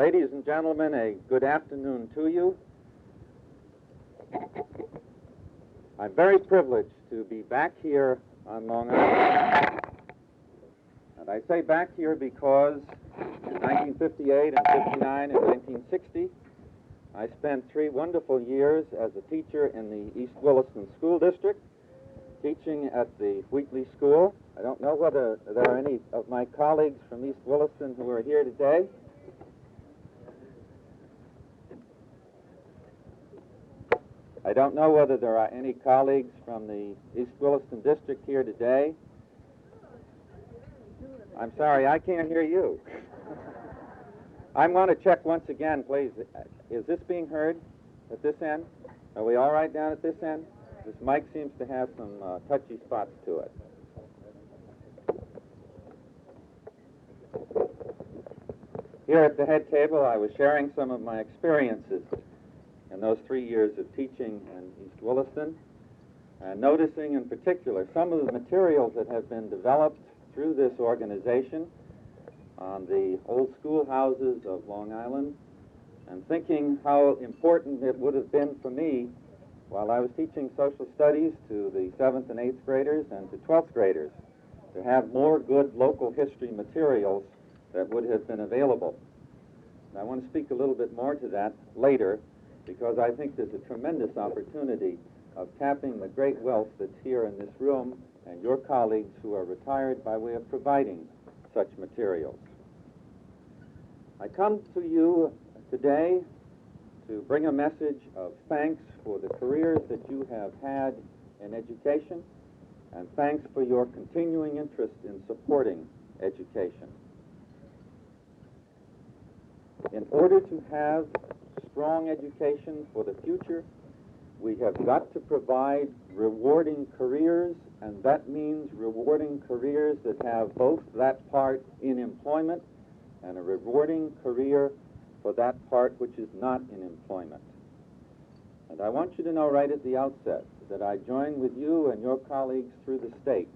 Ladies and gentlemen, a good afternoon to you. I'm very privileged to be back here on Long Island. And I say back here because in 1958 and 59 and 1960, I spent 3 wonderful years as a teacher in the East Williston School District, teaching at the Wheatley School. I don't know whether there are any of my colleagues from East Williston who are here today. I don't know whether there are any colleagues from the East Williston District here today. I'm sorry, I can't hear you. I'm going to check once again, please. Is this being heard at this end? Are we all right down at this end? This mic seems to have some touchy spots to it. Here at the head table, I was sharing some of my experiences in those 3 years of teaching in East Williston, and noticing in particular some of the materials that have been developed through this organization on the old schoolhouses of Long Island, and thinking how important it would have been for me while I was teaching social studies to the 7th and 8th graders and to 12th graders to have more good local history materials that would have been available. And I want to speak a little bit more to that later, because I think there's a tremendous opportunity of tapping the great wealth that's here in this room and your colleagues who are retired by way of providing such materials. I come to you today to bring a message of thanks for the careers that you have had in education, and thanks for your continuing interest in supporting education. In order to have strong education for the future, we have got to provide rewarding careers, and that means rewarding careers that have both that part in employment and a rewarding career for that part which is not in employment. And I want you to know right at the outset that I join with you and your colleagues through the state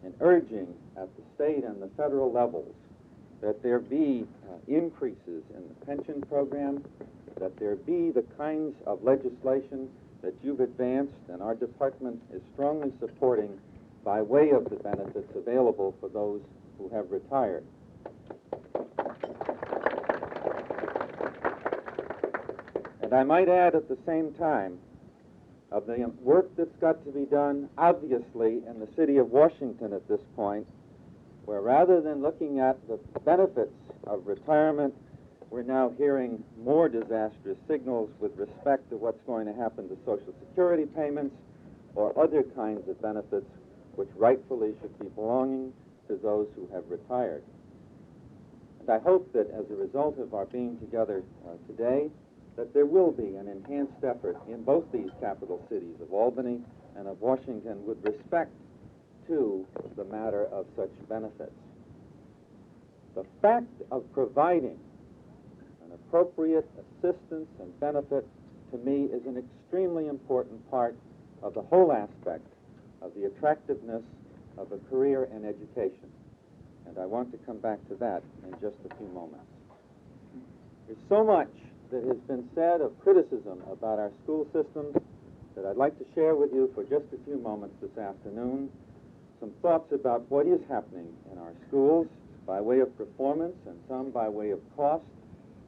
in urging at the state and the federal levels that there be increases in the pension program, that there be the kinds of legislation that you've advanced and our department is strongly supporting by way of the benefits available for those who have retired. And I might add at the same time of the work that's got to be done, obviously, in the city of Washington at this point, where rather than looking at the benefits of retirement, we're now hearing more disastrous signals with respect to what's going to happen to Social Security payments or other kinds of benefits which rightfully should be belonging to those who have retired. And I hope that as a result of our being together today, that there will be an enhanced effort in both these capital cities of Albany and of Washington with respect to the matter of such benefits. The fact of providing an appropriate assistance and benefit, to me, is an extremely important part of the whole aspect of the attractiveness of a career in education. And I want to come back to that in just a few moments. There's so much that has been said of criticism about our school systems that I'd like to share with you for just a few moments this afternoon. Some thoughts about what is happening in our schools by way of performance and some by way of cost,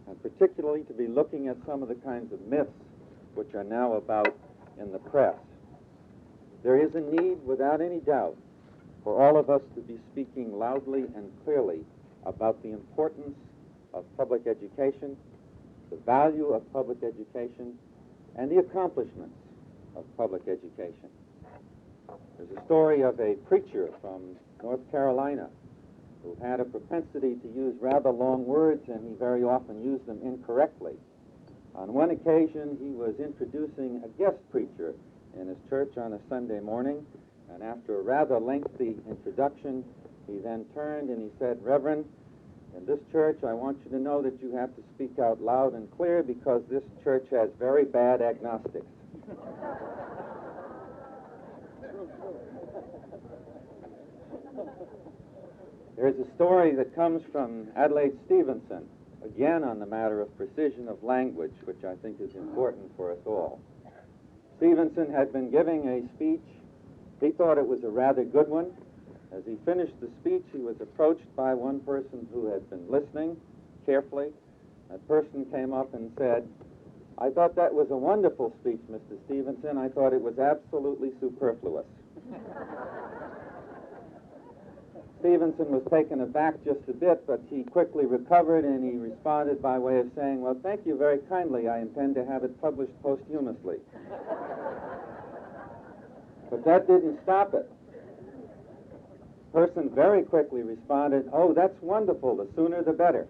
and particularly to be looking at some of the kinds of myths which are now about in the press. There is a need, without any doubt, for all of us to be speaking loudly and clearly about the importance of public education, the value of public education, and the accomplishments of public education. There's a story of a preacher from North Carolina who had a propensity to use rather long words, and he very often used them incorrectly. On one occasion, he was introducing a guest preacher in his church on a Sunday morning, and after a rather lengthy introduction, he then turned and he said, "Reverend, in this church, I want you to know that you have to speak out loud and clear because this church has very bad agnostics." There's a story that comes from Adelaide Stevenson, again on the matter of precision of language, which I think is important for us all. Stevenson had been giving a speech. He thought it was a rather good one. As he finished the speech, he was approached by one person who had been listening carefully. That person came up and said, "I thought that was a wonderful speech, Mr. Stevenson. I thought it was absolutely superfluous." Stevenson was taken aback just a bit, but he quickly recovered, and he responded by way of saying, "Well, thank you very kindly. I intend to have it published posthumously." But that didn't stop it. The person very quickly responded, "Oh, that's wonderful. The sooner the better."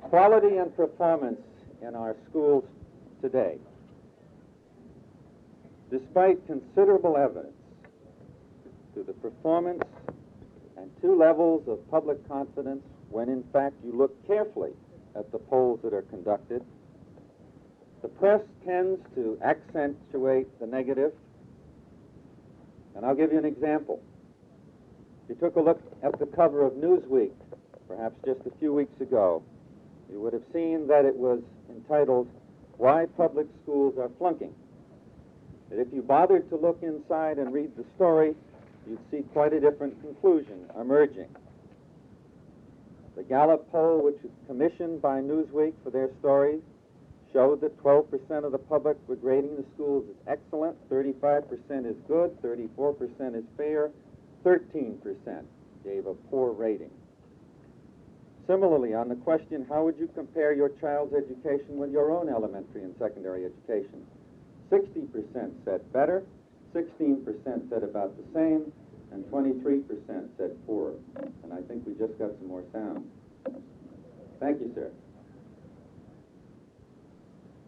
Quality and performance in our schools today. Despite considerable evidence to the performance and two levels of public confidence, when in fact you look carefully at the polls that are conducted, the press tends to accentuate the negative. And I'll give you an example. If you took a look at the cover of Newsweek, perhaps just a few weeks ago, you would have seen that it was entitled, "Why Public Schools Are Flunking." And if you bothered to look inside and read the story, you'd see quite a different conclusion emerging. The Gallup poll, which was commissioned by Newsweek for their story, showed that 12% of the public were grading the schools as excellent, 35% is good, 34% is fair, 13% gave a poor rating. Similarly, on the question, how would you compare your child's education with your own elementary and secondary education? 60% said better, 16% said about the same, and 23% said poor. And I think we just got some more sound. Thank you, sir.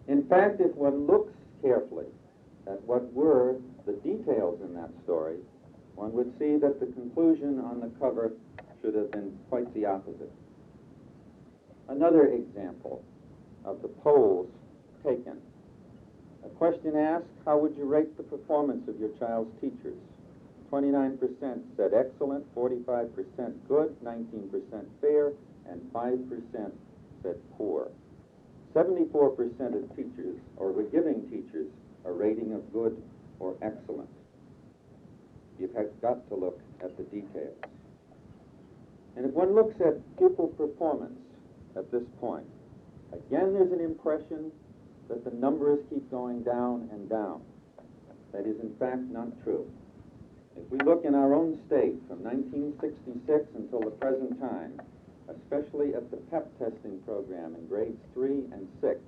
In fact, if one looks carefully at what were the details in that story, one would see that the conclusion on the cover should have been quite the opposite. Another example of the polls taken. A question asked, how would you rate the performance of your child's teachers? 29% said excellent, 45% good, 19% fair, and 5% said poor. 74% of teachers, or were giving teachers, a rating of good or excellent. You've got to look at the details. And if one looks at pupil performance at this point, again there's an impression that the numbers keep going down and down. That is in fact not true. If we look in our own state from 1966 until the present time, especially at the PEP testing program in grades 3 and 6,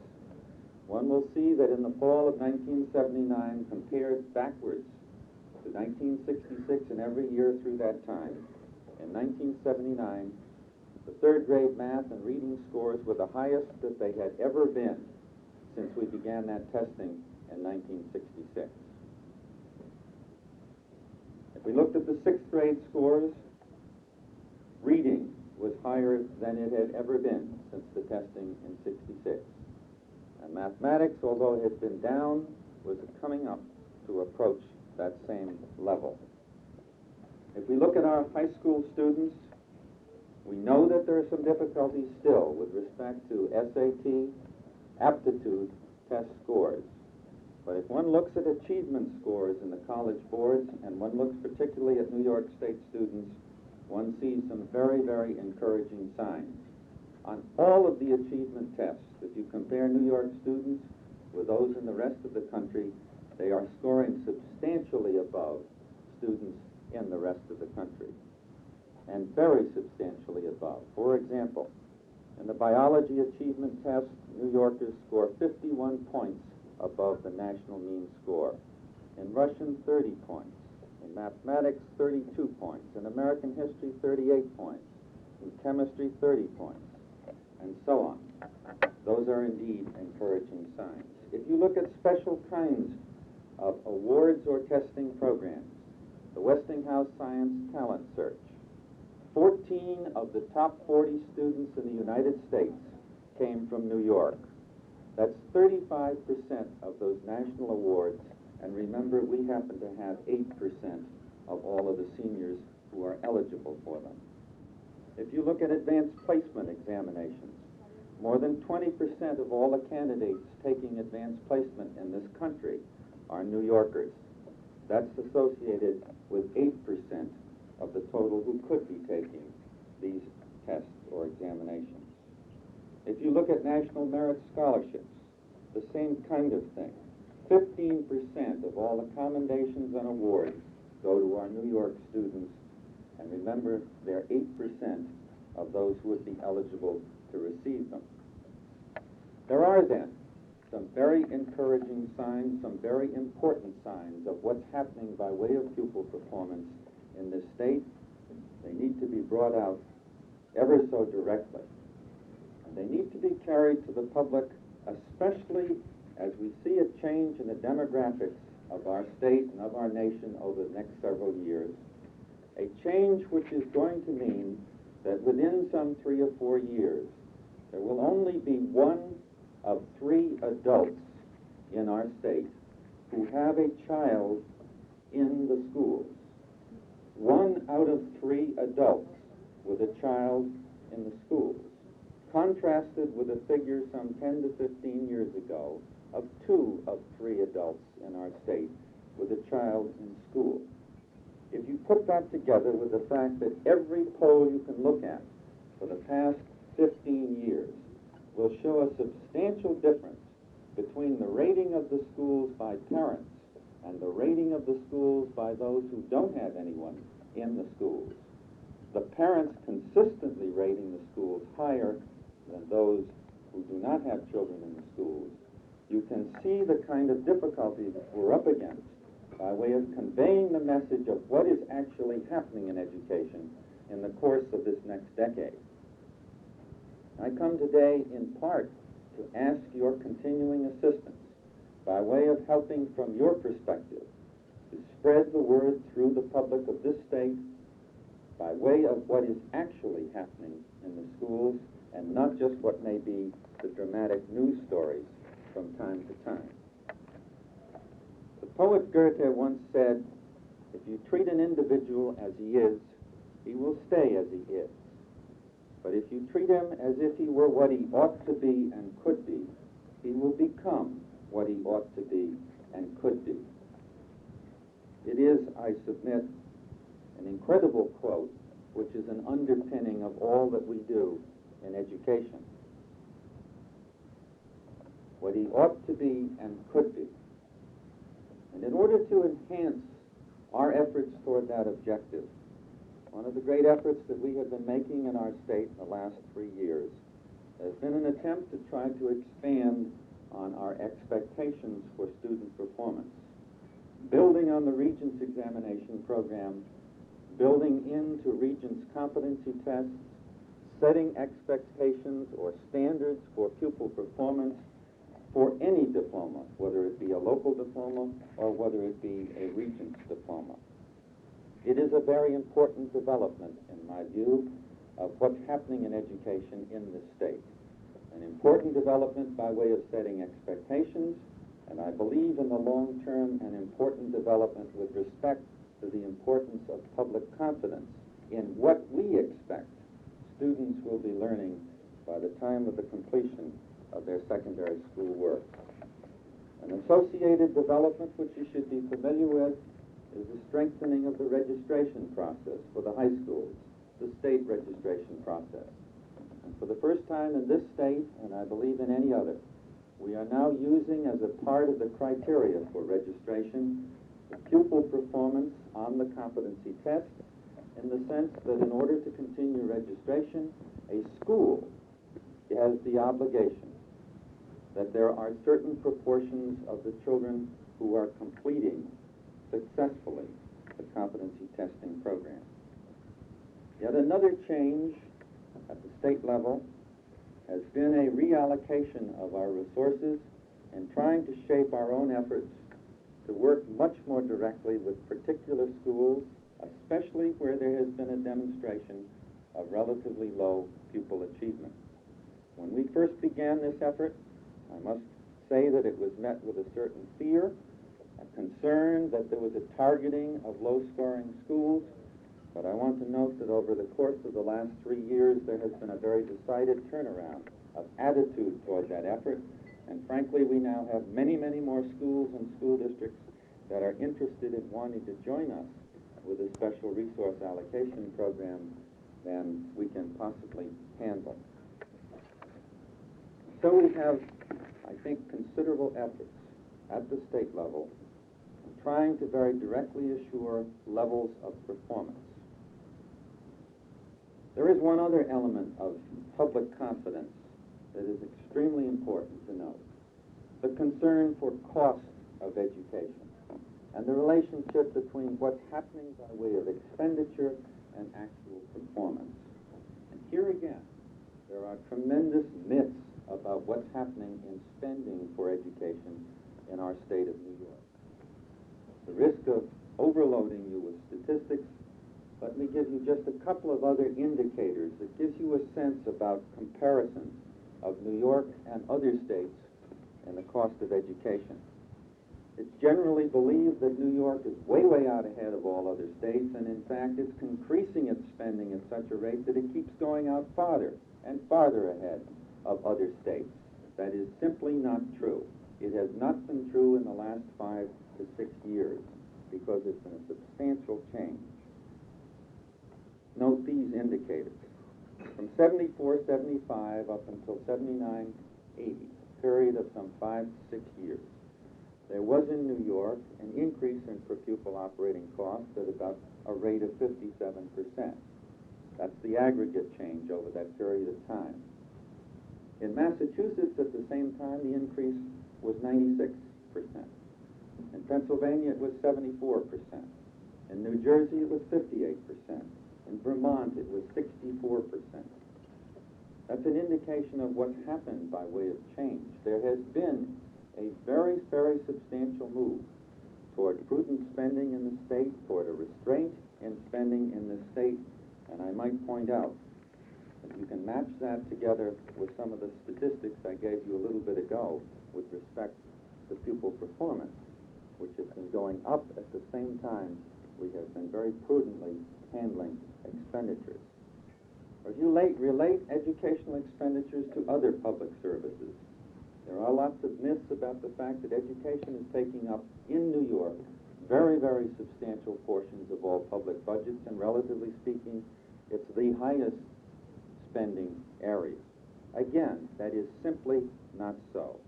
one will see that in the fall of 1979, compared backwards to 1966 and every year through that time, in 1979, the third grade math and reading scores were the highest that they had ever been since we began that testing in 1966. If we looked at the sixth grade scores, reading was higher than it had ever been since the testing in 66. And mathematics, although it had been down, was coming up to approach that same level. If we look at our high school students, we know that there are some difficulties still with respect to SAT aptitude test scores. But if one looks at achievement scores in the college boards, and one looks particularly at New York State students, one sees some very, very encouraging signs. On all of the achievement tests, if you compare New York students with those in the rest of the country, they are scoring substantially above students in the rest of the country, and very substantially above. For example, in the biology achievement test, New Yorkers score 51 points above the national mean score. In Russian, 30 points. In mathematics, 32 points. In American history, 38 points. In chemistry, 30 points. And so on. Those are indeed encouraging signs. If you look at special kinds of awards or testing programs, the Westinghouse Science Talent Search, 14 of the top 40 students in the United States came from New York. That's 35% of those national awards, and remember, we happen to have 8% of all of the seniors who are eligible for them. If you look at advanced placement examinations, more than 20% of all the candidates taking advanced placement in this country are New Yorkers. That's associated with 8% of the total who could be taking these tests or examinations. If you look at national merit scholarships, the same kind of thing. 15% of all the commendations and awards go to our New York students, and remember, they're 8% of those who would be eligible to receive them. There are then some very encouraging signs, some very important signs of what's happening by way of pupil performance in this state. They need to be brought out ever so directly. And they need to be carried to the public, especially as we see a change in the demographics of our state and of our nation over the next several years. A change which is going to mean that within some 3 or 4 years, there will only be 1 of 3 adults in our state who have a child in the schools. 1 out of 3 adults with a child in the schools, contrasted with a figure some 10 to 15 years ago of 2 of 3 adults in our state with a child in school. If you put that together with the fact that every poll you can look at for the past 15 years will show a substantial difference between the rating of the schools by parents and the rating of the schools by those who don't have anyone in the schools, the parents consistently rating the schools higher than those who do not have children in the schools, you can see the kind of difficulties we're up against by way of conveying the message of what is actually happening in education in the course of this next decade. I come today in part to ask your continuing assistance by way of helping from your perspective to spread the word through the public of this state by way of what is actually happening in the schools and not just what may be the dramatic news stories from time to time. The poet Goethe once said, if you treat an individual as he is, he will stay as he is. But if you treat him as if he were what he ought to be and could be, he will become what he ought to be and could be. It is, I submit, an incredible quote, which is an underpinning of all that we do in education. What he ought to be and could be. And in order to enhance our efforts toward that objective, one of the great efforts that we have been making in our state in the last 3 years has been an attempt to try to expand on our expectations for student performance, building on the Regents examination program, building into Regents competency tests, setting expectations or standards for pupil performance for any diploma, whether it be a local diploma or whether it be a Regents diploma. It is a very important development, in my view, of what's happening in education in this state. An important development by way of setting expectations, and I believe in the long term an important development with respect to the importance of public confidence in what we expect students will be learning by the time of the completion of their secondary school work. An associated development which you should be familiar with is the strengthening of the registration process for the high schools, the state registration process. And for the first time in this state, and I believe in any other, we are now using as a part of the criteria for registration the pupil performance on the competency test, in the sense that in order to continue registration, a school has the obligation that there are certain proportions of the children who are completing successfully the competency testing program. Yet another change at the state level has been a reallocation of our resources and trying to shape our own efforts to work much more directly with particular schools, especially where there has been a demonstration of relatively low pupil achievement. When we first began this effort, I must say that it was met with a certain fear, a concern that there was a targeting of low-scoring schools, But I want to note that over the course of the last 3 years, there has been a very decided turnaround of attitude toward that effort. And frankly, we now have many, many more schools and school districts that are interested in wanting to join us with a special resource allocation program than we can possibly handle. So we have, I think, considerable efforts at the state level in trying to very directly assure levels of performance. There is one other element of public confidence that is extremely important to note: the concern for cost of education and the relationship between what's happening by way of expenditure and actual performance. And here again, there are tremendous myths about what's happening in spending for education in our state of New York. The risk of overloading you with statistics, let me give you just a couple of other indicators that gives you a sense about comparisons of New York and other states in the cost of education. It's generally believed that New York is way, way out ahead of all other states, and in fact, it's increasing its spending at such a rate that it keeps going out farther and farther ahead of other states. That is simply not true. It has not been true in the last 5 to 6 years because it's been a substantial change. Note these indicators. From 74, 75 up until 79, 80, a period of some 5 to 6 years, there was in New York an increase in per pupil operating costs at about a rate of 57%. That's the aggregate change over that period of time. In Massachusetts, at the same time, the increase was 96%. In Pennsylvania, it was 74%. In New Jersey, it was 58%. In Vermont, it was 64%. That's an indication of what's happened by way of change. There has been a very, very substantial move toward prudent spending in the state, toward a restraint in spending in the state, and I might point out that you can match that together with some of the statistics I gave you a little bit ago with respect to pupil performance, which has been going up at the same time we have been very prudently handling expenditures. If you relate educational expenditures to other public services, there are lots of myths about the fact that education is taking up, in New York, very, very substantial portions of all public budgets, and relatively speaking, it's the highest spending area. Again, that is simply not so.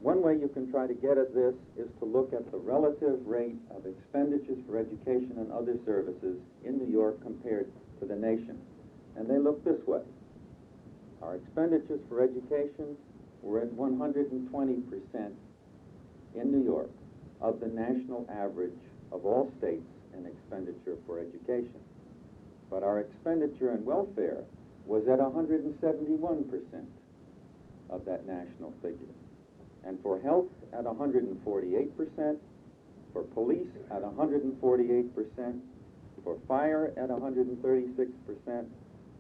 One way you can try to get at this is to look at the relative rate of expenditures for education and other services in New York compared to the nation. And they look this way. Our expenditures for education were at 120% in New York of the national average of all states in expenditure for education. But our expenditure in welfare was at 171% of that national figure. And for health at 148%, for police at 148%, for fire at 136%,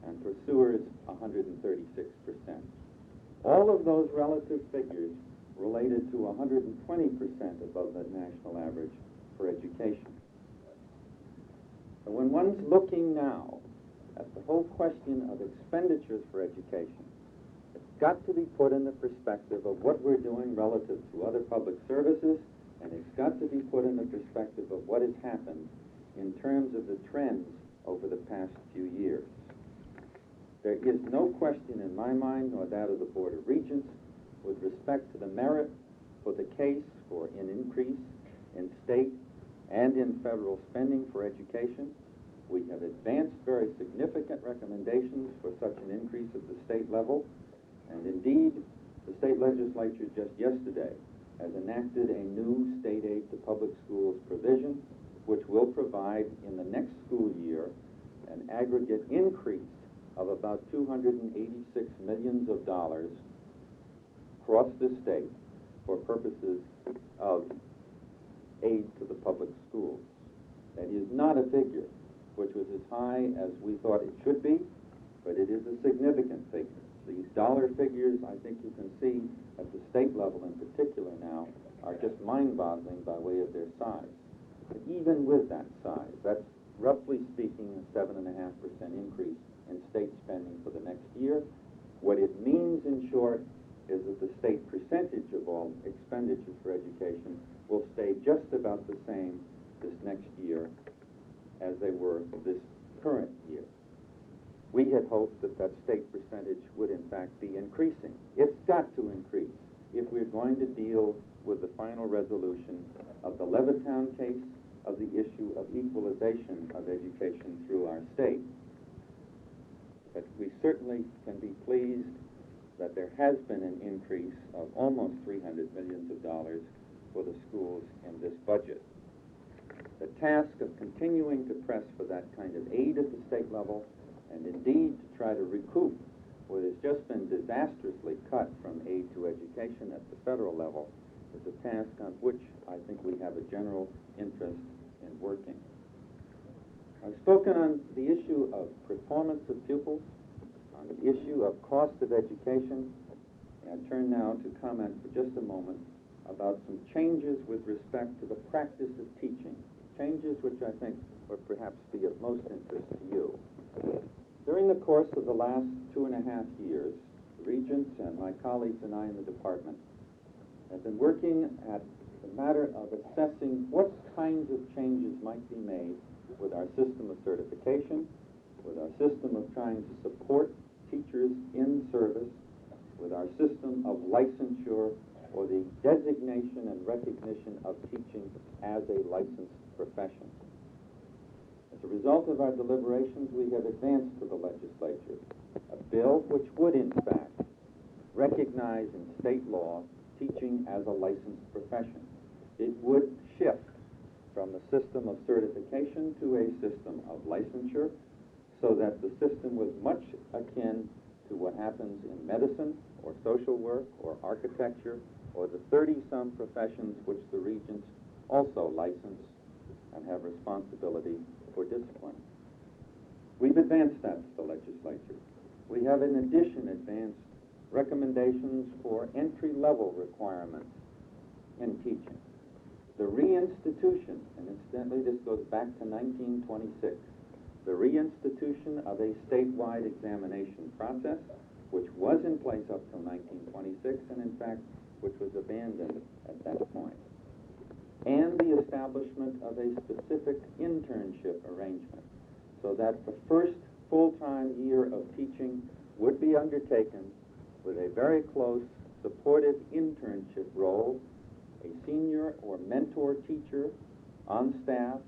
and for sewers 136%. All of those relative figures related to 120% above the national average for education. So when one's looking now at the whole question of expenditures for education, it's got to be put in the perspective of what we're doing relative to other public services, and it's got to be put in the perspective of what has happened in terms of the trends over the past few years. There is no question in my mind, nor that of the Board of Regents, with respect to the merit for the case for an increase in state and in federal spending for education. We have advanced very significant recommendations for such an increase at the state level, and indeed, the state legislature just yesterday has enacted a new state aid to public schools provision, which will provide in the next school year an aggregate increase of about $286 million across the state for purposes of aid to the public schools. That is not a figure which was as high as we thought it should be, but it is a significant figure. These dollar figures, I think you can see at the state level in particular now, are just mind-boggling by way of their size. But even with that size, that's roughly speaking, a 7.5% increase in state spending for the next year. What it means, in short, is that the state percentage of all expenditures for education will stay just about the same this next year as they were this current year. We had hoped that that state percentage would in fact be increasing. It's got to increase if we're going to deal with the final resolution of the Levittown case, of the issue of equalization of education through our state. But we certainly can be pleased that there has been an increase of almost $300 million for the schools in this budget. The task of continuing to press for that kind of aid at the state level, and indeed to try to recoup what has just been disastrously cut from aid to education at the federal level, is a task on which I think we have a general interest in working. I've spoken on the issue of performance of pupils, on the issue of cost of education, and I turn now to comment for just a moment about some changes with respect to the practice of teaching, changes which I think would perhaps be of most interest to you. During the course of the last 2.5 years, the Regents and my colleagues and I in the department have been working at the matter of assessing what kinds of changes might be made with our system of certification, with our system of trying to support teachers in service, with our system of licensure, or the designation and recognition of teaching as a licensed profession. As a result of our deliberations, we have advanced to the legislature a bill which would, in fact, recognize in state law teaching as a licensed profession. It would shift from the system of certification to a system of licensure, so that the system was much akin to what happens in medicine or social work or architecture or the 30-some professions which the Regents also license and have responsibility for discipline. We've advanced that to the legislature. We have in addition advanced recommendations for entry-level requirements in teaching. The reinstitution, and incidentally this goes back to 1926, the reinstitution of a statewide examination process, which was in place up till 1926, and in fact, which was abandoned at that point, and the establishment of a specific internship arrangement, so that the first full-time year of teaching would be undertaken with a very close, supportive internship role, a senior or mentor teacher on staff,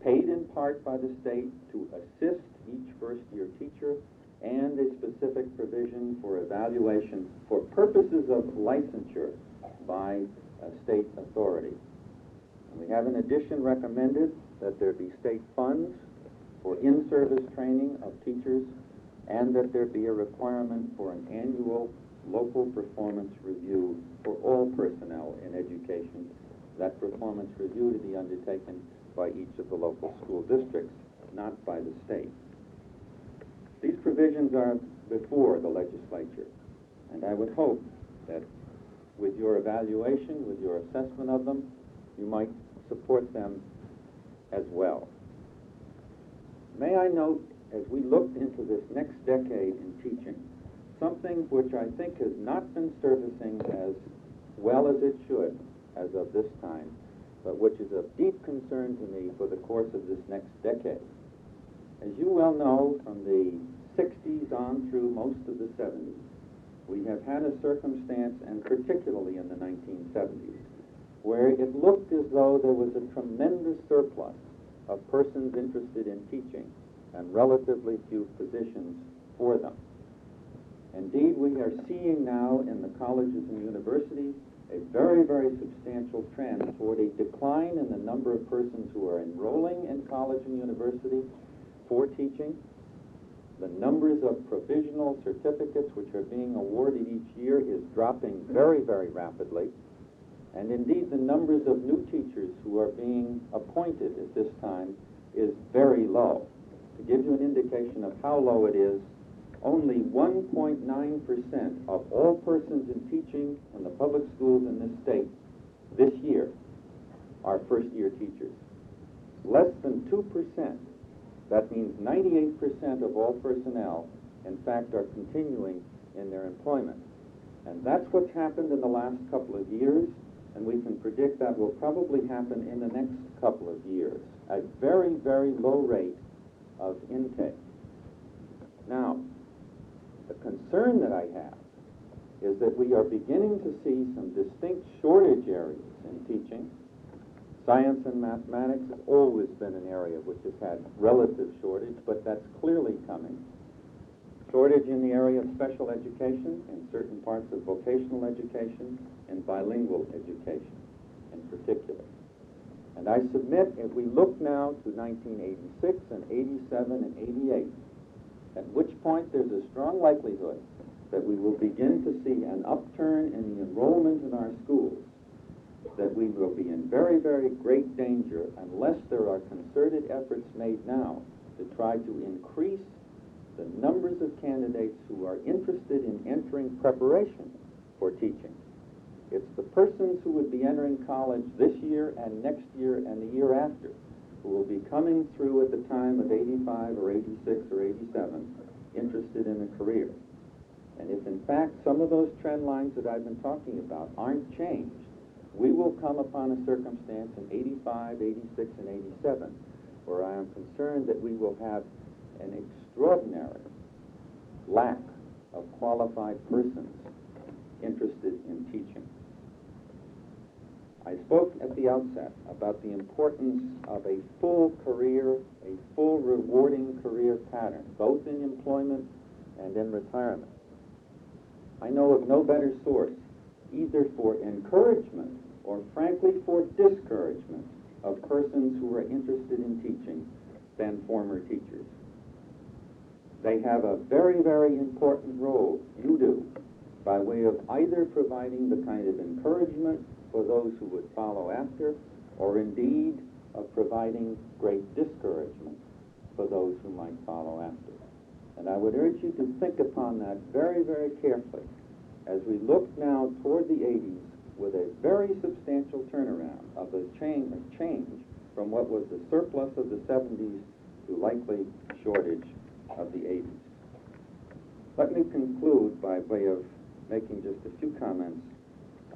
paid in part by the state to assist each first-year teacher, and a specific provision for evaluation for purposes of licensure by a state authority. And we have in addition recommended that there be state funds for in-service training of teachers, and that there be a requirement for an annual local performance review for all personnel in education, that performance review to be undertaken by each of the local school districts, not by the state. These provisions are before the legislature, and I would hope that with your evaluation, with your assessment of them, you might support them as well. May I note, as we look into this next decade in teaching, something which I think has not been servicing as well as it should as of this time, but which is of deep concern to me for the course of this next decade. As you well know, from the 60s on through most of the 70s, we have had a circumstance, and particularly in the 1970s, where it looked as though there was a tremendous surplus of persons interested in teaching and relatively few positions for them. Indeed, we are seeing now in the colleges and universities a very, very substantial trend toward a decline in the number of persons who are enrolling in college and university for teaching. The numbers of provisional certificates which are being awarded each year is dropping very, very rapidly. And indeed, the numbers of new teachers who are being appointed at this time is very low. To give you an indication of how low it is, only 1.9% of all persons in teaching in the public schools in this state this year are first-year teachers. Less than 2% That means 98% of all personnel, in fact, are continuing in their employment. And that's what's happened in the last couple of years, and we can predict that will probably happen in the next couple of years, a very, very low rate of intake. Now, the concern that I have is that we are beginning to see some distinct shortage areas in teaching. Science and mathematics has always been an area which has had relative shortage, but that's clearly coming. Shortage in the area of special education, in certain parts of vocational education, and bilingual education in particular. And I submit, if we look now to 1986 and 87 and 88, at which point there's a strong likelihood that we will begin to see an upturn in the enrollment in our schools, that we will be in very, very great danger unless there are concerted efforts made now to try to increase the numbers of candidates who are interested in entering preparation for teaching. It's the persons who would be entering college this year and next year and the year after who will be coming through at the time of 85 or 86 or 87 interested in a career. And if in fact some of those trend lines that I've been talking about aren't changed, we will come upon a circumstance in 85, 86, and 87 where I am concerned that we will have an extraordinary lack of qualified persons interested in teaching. I spoke at the outset about the importance of a full career, a full rewarding career pattern, both in employment and in retirement. I know of no better source, either for encouragement or frankly for discouragement of persons who are interested in teaching than former teachers. They have a very, very important role, you do, by way of either providing the kind of encouragement for those who would follow after, or indeed of providing great discouragement for those who might follow after. And I would urge you to think upon that very, very carefully as we look now toward the 80s with a very substantial turnaround of a change from what was the surplus of the 70s to likely shortage of the 80s. Let me conclude by way of making just a few comments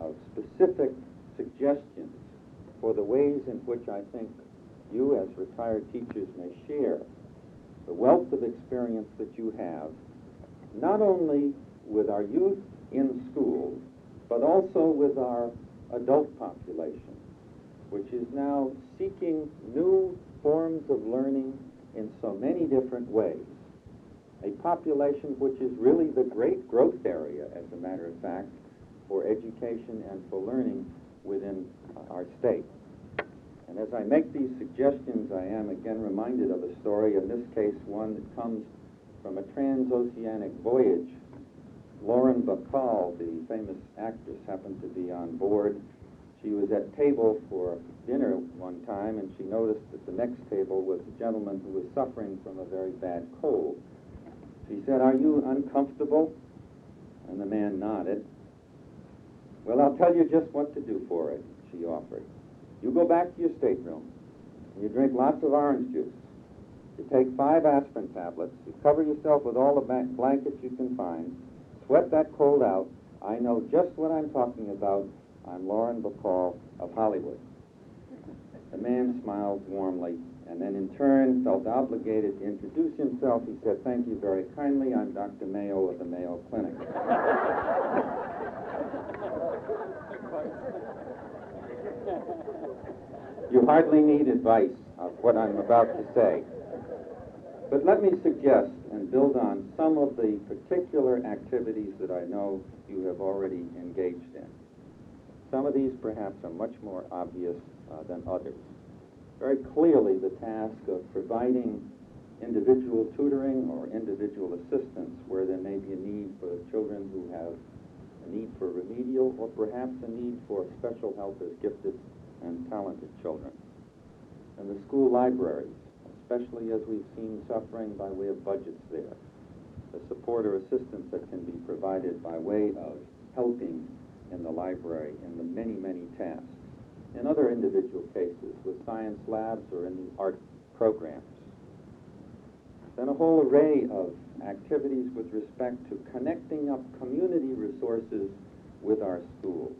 of specific suggestions for the ways in which I think you as retired teachers may share the wealth of experience that you have, not only with our youth in schools, but also with our adult population, which is now seeking new forms of learning in so many different ways. A population which is really the great growth area, as a matter of fact, for education and for learning within our state. And as I make these suggestions, I am again reminded of a story, in this case one that comes from a transoceanic voyage. Lauren Bacall, the famous actress, happened to be on board. She was at table for dinner one time, and she noticed that the next table was a gentleman who was suffering from a very bad cold. She said, "Are you uncomfortable?" And the man nodded. "Well, I'll tell you just what to do for it," she offered. "You go back to your stateroom, and you drink lots of orange juice. You take 5 aspirin tablets, you cover yourself with all the blankets you can find, sweat that cold out. I know just what I'm talking about. I'm Lauren Bacall of Hollywood." The man smiled warmly, and then in turn felt obligated to introduce himself. He said, "Thank you very kindly. I'm Dr. Mayo of the Mayo Clinic." You hardly need advice of what I'm about to say. But let me suggest and build on some of the particular activities that I know you have already engaged in. Some of these perhaps are much more obvious than others. Very clearly the task of providing individual tutoring or individual assistance where there may be a need for children who have a need for remedial or perhaps a need for special help as gifted and talented children. And the school libraries, especially as we've seen suffering by way of budgets there, the support or assistance that can be provided by way of helping in the library in the many, many tasks. In other individual cases, with science labs or in the art programs. then a whole array of activities with respect to connecting up community resources with our schools.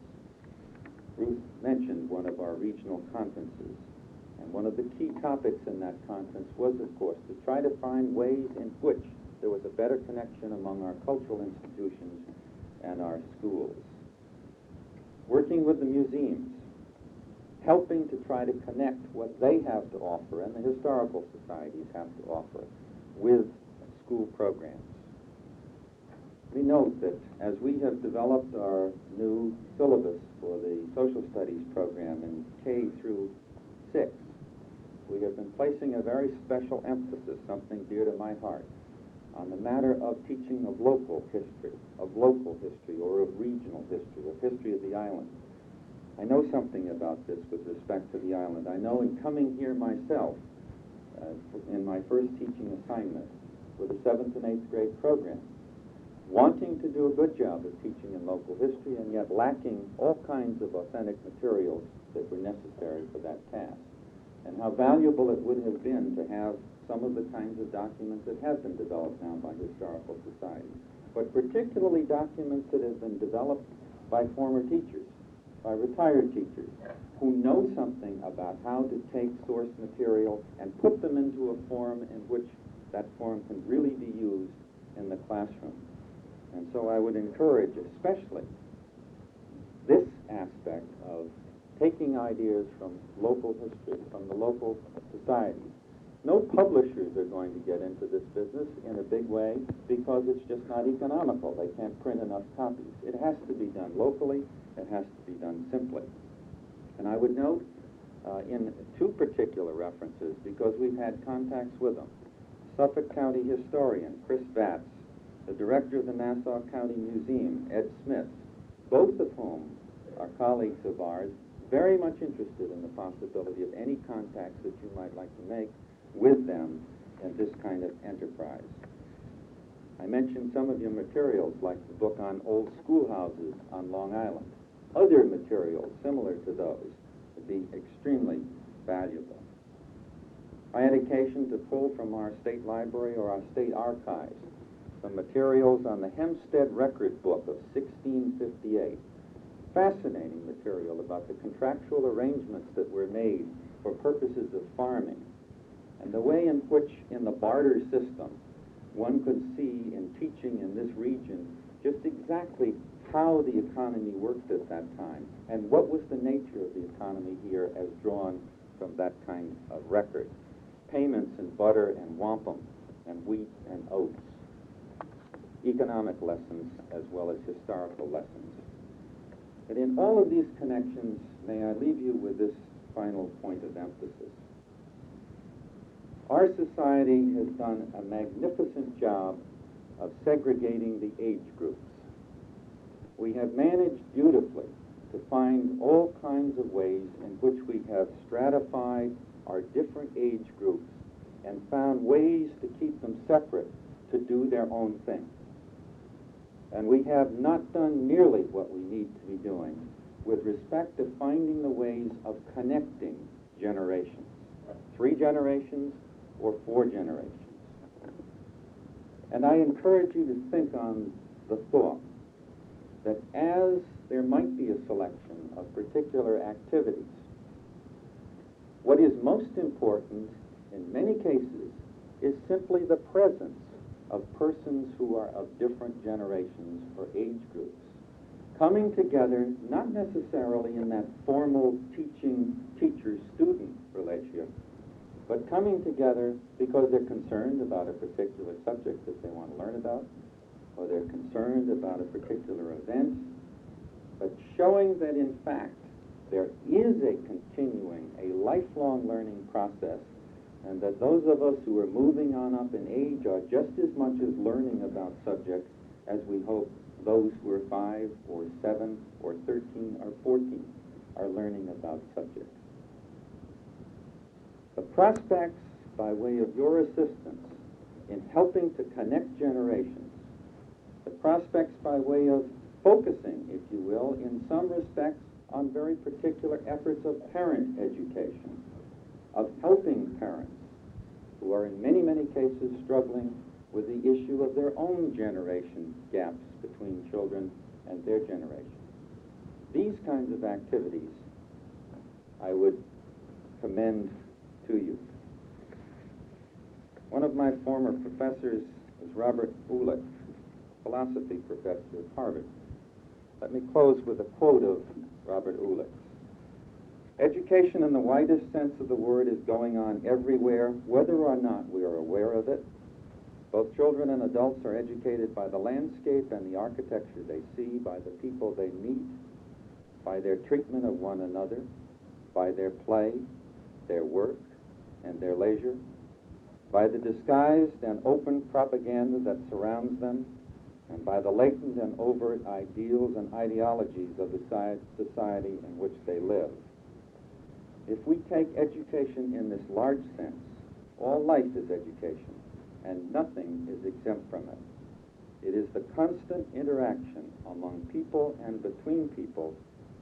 Ruth mentioned one of our regional conferences, and one of the key topics in that conference was, of course, to try to find ways in which there was a better connection among our cultural institutions and our schools. Working with the museums, helping to try to connect what they have to offer and the historical societies have to offer with school programs. We note that as we have developed our new syllabus for the social studies program in K through 6, we have been placing a very special emphasis, something dear to my heart, on the matter of teaching of local history or of regional history, of history of the island. I know something about this with respect to the island. I know in coming here myself, in my first teaching assignment for the 7th and 8th grade program, wanting to do a good job of teaching in local history and yet lacking all kinds of authentic materials that were necessary for that task, and how valuable it would have been to have some of the kinds of documents that have been developed now by historical societies, but particularly documents that have been developed by former teachers, by retired teachers, who know something about how to take source material and put them into a form in which that form can really be used in the classroom. And so I would encourage especially this aspect of taking ideas from local history, from the local societies. No publishers are going to get into this business in a big way because it's just not economical. They can't print enough copies. It has to be done locally. It has to be done simply. And I would note in 2 particular references, because we've had contacts with them, Suffolk County historian Chris Vatz, the director of the Nassau County Museum, Ed Smith, both of whom are colleagues of ours, very much interested in the possibility of any contacts that you might like to make with them in this kind of enterprise. I mentioned some of your materials, like the book on old schoolhouses on Long Island. Other materials similar to those would be extremely valuable. I had occasion to pull from our state library or our state archives some materials on the Hempstead Record Book of 1658. Fascinating material about the contractual arrangements that were made for purposes of farming, and the way in which, in the barter system, one could see in teaching in this region just exactly how the economy worked at that time, and what was the nature of the economy here as drawn from that kind of record. Payments in butter and wampum and wheat and oats. Economic lessons as well as historical lessons. And in all of these connections, may I leave you with this final point of emphasis. Our society has done a magnificent job of segregating the age groups. We have managed beautifully to find all kinds of ways in which we have stratified our different age groups and found ways to keep them separate to do their own thing. And we have not done nearly what we need to be doing with respect to finding the ways of connecting generations, 3 generations or 4 generations. And I encourage you to think on the thought that as there might be a selection of particular activities, what is most important in many cases is simply the presence of persons who are of different generations or age groups, coming together not necessarily in that formal teacher-student relationship, but coming together because they're concerned about a particular subject that they want to learn about, or they're concerned about a particular event, but showing that in fact there is a continuing, a lifelong learning process, and that those of us who are moving on up in age are just as much as learning about subjects as we hope those who are 5 or 7 or 13 or 14 are learning about subjects. The prospects by way of your assistance in helping to connect generations, the prospects by way of focusing, if you will, in some respects on very particular efforts of parent education, of helping parents who are in many, many cases struggling with the issue of their own generation gaps between children and their generation. These kinds of activities I would commend to you. One of my former professors was Robert Ulick, philosophy professor at Harvard. Let me close with a quote of Robert Ulick. Education in the widest sense of the word is going on everywhere, whether or not we are aware of it. Both children and adults are educated by the landscape and the architecture they see, by the people they meet, by their treatment of one another, by their play, their work, and their leisure, by the disguised and open propaganda that surrounds them, and by the latent and overt ideals and ideologies of the society in which they live. If we take education in this large sense, all life is education, and nothing is exempt from it. It is the constant interaction among people and between people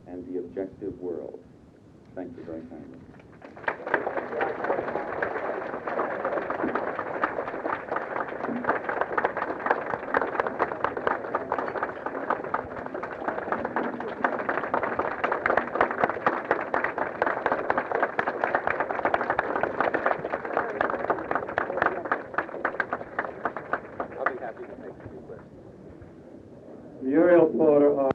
and the objective world. Thank you very kindly. Muriel Porter,